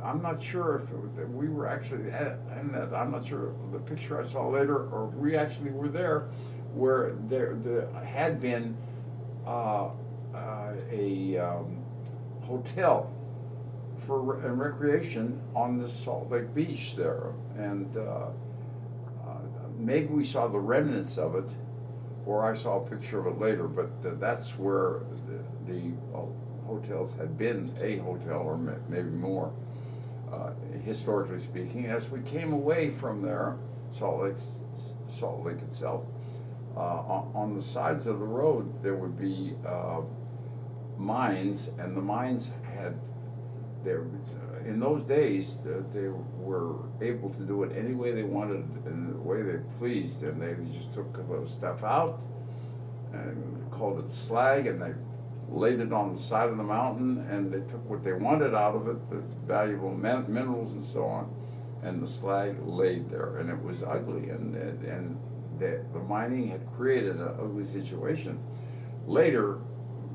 I'm not sure if we were actually in that. I'm not sure the picture I saw later, or we actually were there, where there had been a hotel for and recreation on the Salt Lake Beach there, and maybe we saw the remnants of it, or I saw a picture of it later. But that's where the hotels had been, a hotel or maybe more, historically speaking. As we came away from there, Salt Lake itself, on the sides of the road there would be mines, and the mines had there. In those days, they were able to do it any way they wanted and the way they pleased, and they just took the stuff out and called it slag, and they laid it on the side of the mountain, and they took what they wanted out of it, the valuable minerals and so on, and the slag laid there, and it was ugly, and the mining had created an ugly situation. Later,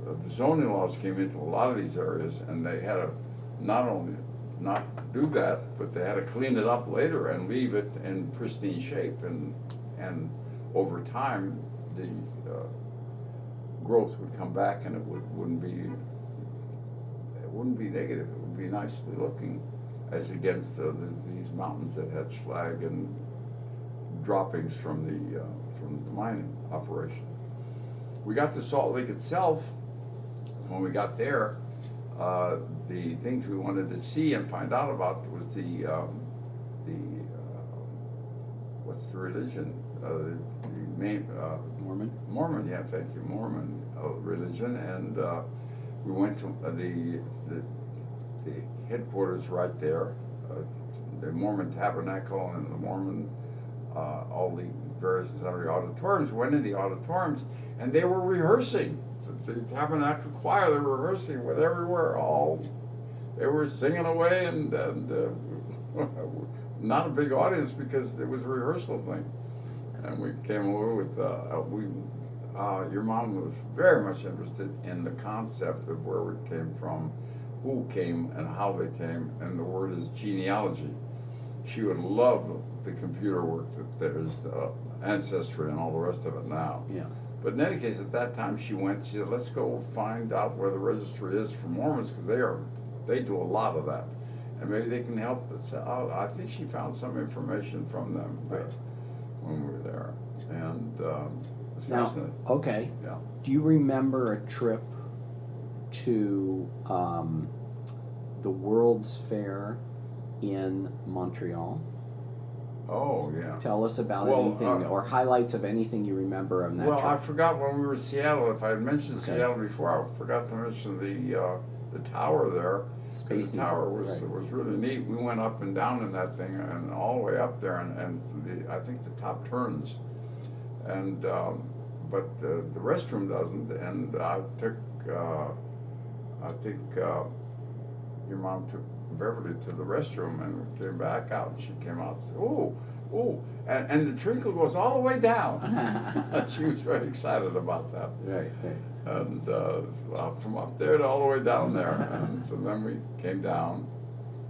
the zoning laws came into a lot of these areas, and they had to not only not do that, but they had to clean it up later and leave it in pristine shape, and over time the growth would come back, and it wouldn't be negative. It would be nicely looking, as against these mountains that had slag and droppings from the mining operation. We got to Salt Lake itself. When we got there, the things we wanted to see and find out about was the what's the religion? The main Mormon, yeah, thank you, Mormon religion, and we went to the headquarters right there, the Mormon Tabernacle and the Mormon all the various auditoriums. We went in the auditoriums, and they were rehearsing. The Tabernacle Choir, they were rehearsing with everywhere. They were singing away, and not a big audience because it was a rehearsal thing. And we came over with your mom was very much interested in the concept of where we came from, who came, and how they came, and the word is genealogy. She would love the computer work that there's ancestry and all the rest of it now. Yeah. But in any case, at that time she said, let's go find out where the registry is for Mormons, because they do a lot of that, and maybe they can help us. I think she found some information from them when we were there, and it was fascinating. Okay. Yeah. Do you remember a trip to the World's Fair in Montreal? Oh, yeah. Tell us about Well, anything or highlights of anything you remember on that Well, trip. I forgot when we were in Seattle. If I had mentioned Okay. Seattle before, I forgot to mention the tower there. Space The tower Needle, was really neat. We went up and down in that thing, and all the way up there, and I think the top turns, and but the restroom doesn't. And I think your mom took Beverly to the restroom, and we came back out, and she came out and said, "Oh," and the trickle goes all the way down. She was very excited about that. Right. And from up there to all the way down there, and then we came down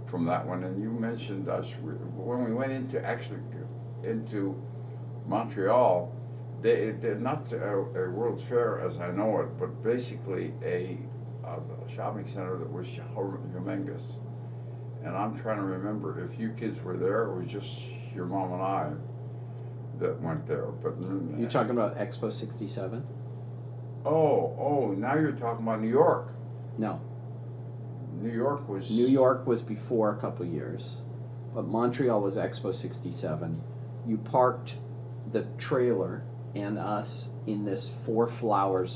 from that one. And you mentioned us when we went into Montreal. They're not a World's Fair as I know it, but basically a shopping center that was humongous. And I'm trying to remember if you kids were there, or it was just your mom and I that went there. But You talking about Expo 67? Oh, now you're talking about New York. No. New York was before a couple of years, but Montreal was Expo 67. You parked the trailer and us in this flower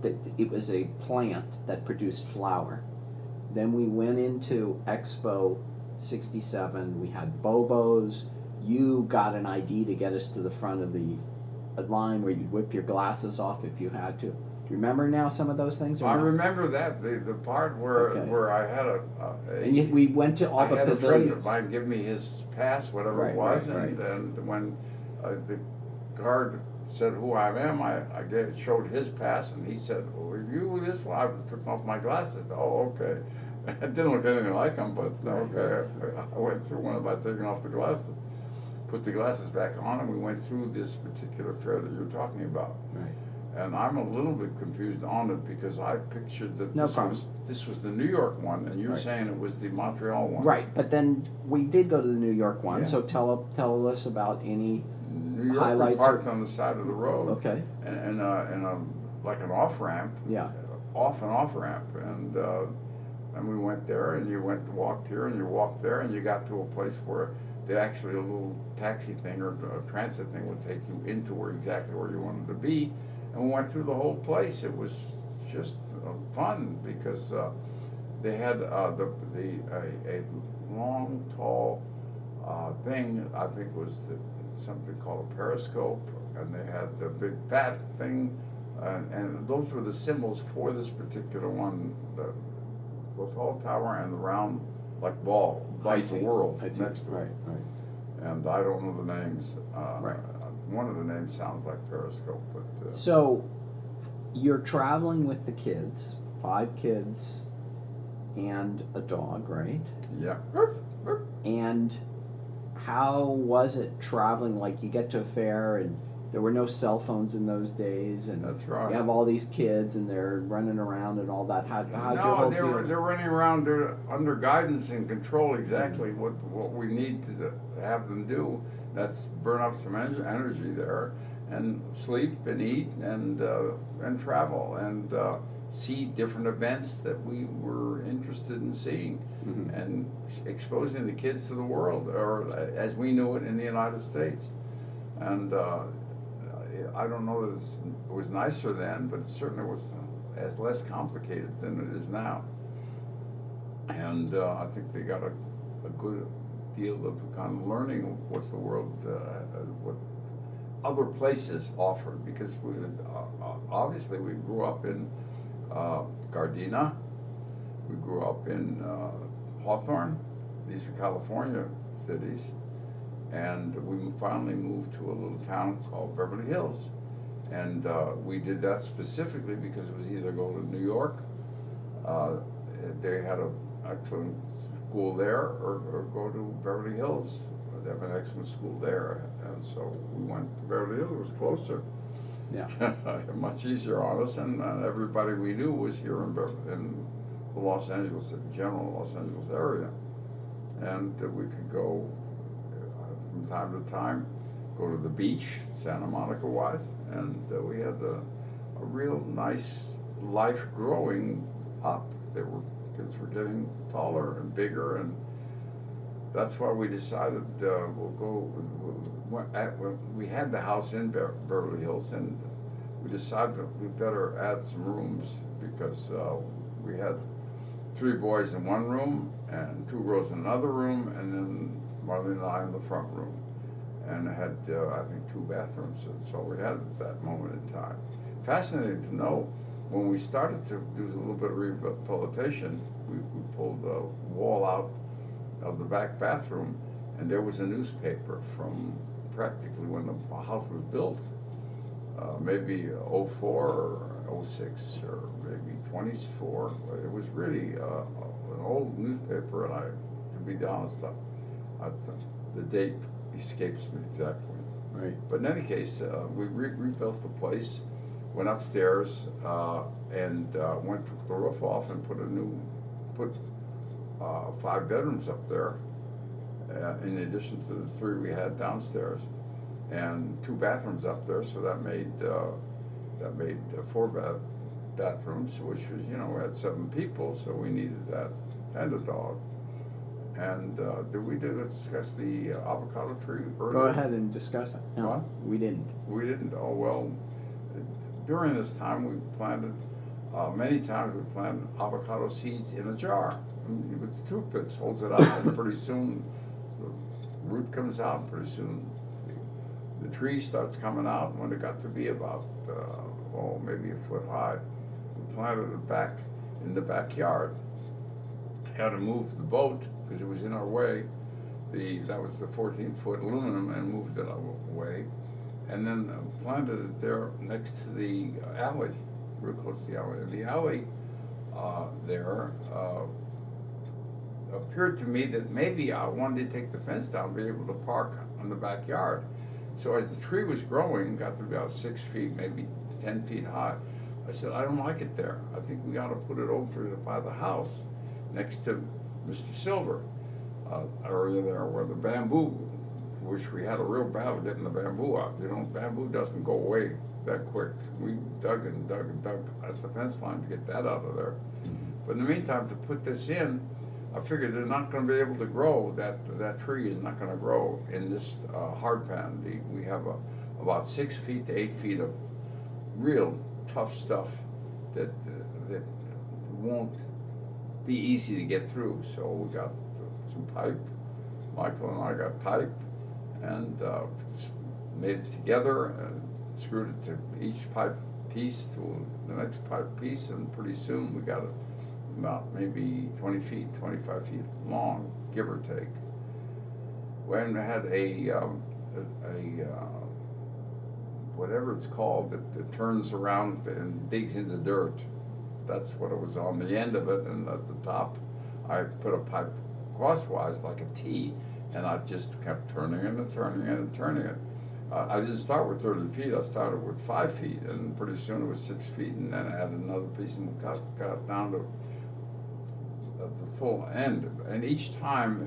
that it was a plant that produced flour. Then we went into Expo 67. We had Bobos. You got an ID to get us to the front of the line where you'd whip your glasses off if you had to. Do you remember now some of those things? I remember that the part where I had we went to all the pavilions. A friend of mine give me his pass, whatever it was, and when the guard said who I am, I showed his pass, and he said, "Well, are you this one?" I took off my glasses. Oh, okay. It didn't look anything like them, but Right. okay. I went through one by taking off the glasses, put the glasses back on, and we went through this particular fair that you're talking about. Right. And I'm a little bit confused on it because I pictured that No problem. this was the New York one, and you're Right. saying it was the Montreal one. Right, but then we did go to the New York one, Yeah. so tell us about any New York, we highlights parked or- on the side of the road. Okay. And like an off ramp. Yeah. Off and off ramp, and we went there, and you walked here, and you walked there, and you got to a place where they actually a little taxi thing or a transit thing would take you into exactly where you wanted to be, and we went through the whole place. It was just fun because they had a long, tall thing. I think it was something called a periscope, and they had the big fat thing. And those were the symbols for this particular one, the tall tower and the round, like ball, like the world I see. next to it. Right, right. And I don't know the names. Right. One of the names sounds like Periscope, but. So, you're traveling with the kids, 5 kids and a dog, right? Yeah. And how was it traveling? Like, you get to a fair and there were no cell phones in those days, and That's right. you have all these kids and they're running around and all that. How'd your whole deal? They're running around. They're under guidance and control exactly what we need to have them do. That's burn up some energy there, and sleep and eat and travel and see different events that we were interested in seeing, Mhm. and exposing the kids to the world, or as we knew it in the United States. And I don't know that it was nicer then, but it certainly was as less complicated than it is now. And I think they got a good deal of kind of learning what the world, what other places offered, because we obviously we grew up in Gardena, we grew up in Hawthorne. These are California cities. And we finally moved to a little town called Beverly Hills. And we did that specifically because it was either go to New York, they had an excellent school there, or go to Beverly Hills. They have an excellent school there. And so we went to Beverly Hills. It was closer. Yeah. Much easier on us, and everybody we knew was here in the Los Angeles, general Los Angeles area. And we could go from time to time, go to the beach, Santa Monica wise, and we had a real nice life growing up. Kids were getting taller and bigger, and that's why we decided we had the house in Beverly Hills, and we decided that we better add some rooms, because we had 3 boys in one room and 2 girls in another room, and then Marlene and I in the front room, and it had I think 2 bathrooms. So we had at that moment in time. Fascinating to know, when we started to do a little bit of rehabilitation, we pulled the wall out of the back bathroom, and there was a newspaper from practically when the house was built, maybe 04 or 06 or maybe 24. It was really an old newspaper, and to be honest, the date escapes me exactly. Right. But in any case, we rebuilt the place, went upstairs, and took the roof off and put 5 bedrooms up there, in addition to the 3 we had downstairs, and 2 bathrooms up there. So that made 4 bathrooms, which was, we had 7 people, so we needed that and a dog. And did we discuss the avocado tree earlier? Go ahead and discuss it. No, What? we didn't. We didn't. Oh, well, during this time we planted, many times we planted avocado seeds in a jar with toothpicks, holds it out, and pretty soon the root comes out, and pretty soon the tree starts coming out. When it got to be about, maybe a foot high, we planted it back in the backyard. Had to move the boat because it was in our way. That was the 14-foot aluminum, and moved it away, and then planted it there next to the alley, real close to the alley. And the alley there appeared to me that maybe I wanted to take the fence down, be able to park on the backyard. So as the tree was growing, got to be about 6 feet, maybe 10 feet high, I said, I don't like it there. I think we ought to put it over by the house, next to Mr. Silver, area there where the bamboo, which we had a real battle getting the bamboo out. You know, bamboo doesn't go away that quick. We dug and dug and dug at the fence line to get that out of there. But in the meantime, to put this in, I figured they're not going to be able to grow. That tree is not going to grow in this hard pan. We have about 6 feet to 8 feet of real tough stuff that won't be easy to get through. So we got some pipe. Michael and I got pipe and made it together and screwed it to each pipe piece to the next pipe piece, and pretty soon we got it about maybe 20 feet, 25 feet long, give or take. When I had a whatever it's called that turns around and digs into dirt. That's what it was on the end of it, and at the top I put a pipe crosswise like a T, and I just kept turning it and turning it and turning it. I didn't start with 30 feet, I started with 5 feet, and pretty soon it was 6 feet, and then I added another piece and got down to the full end. And each time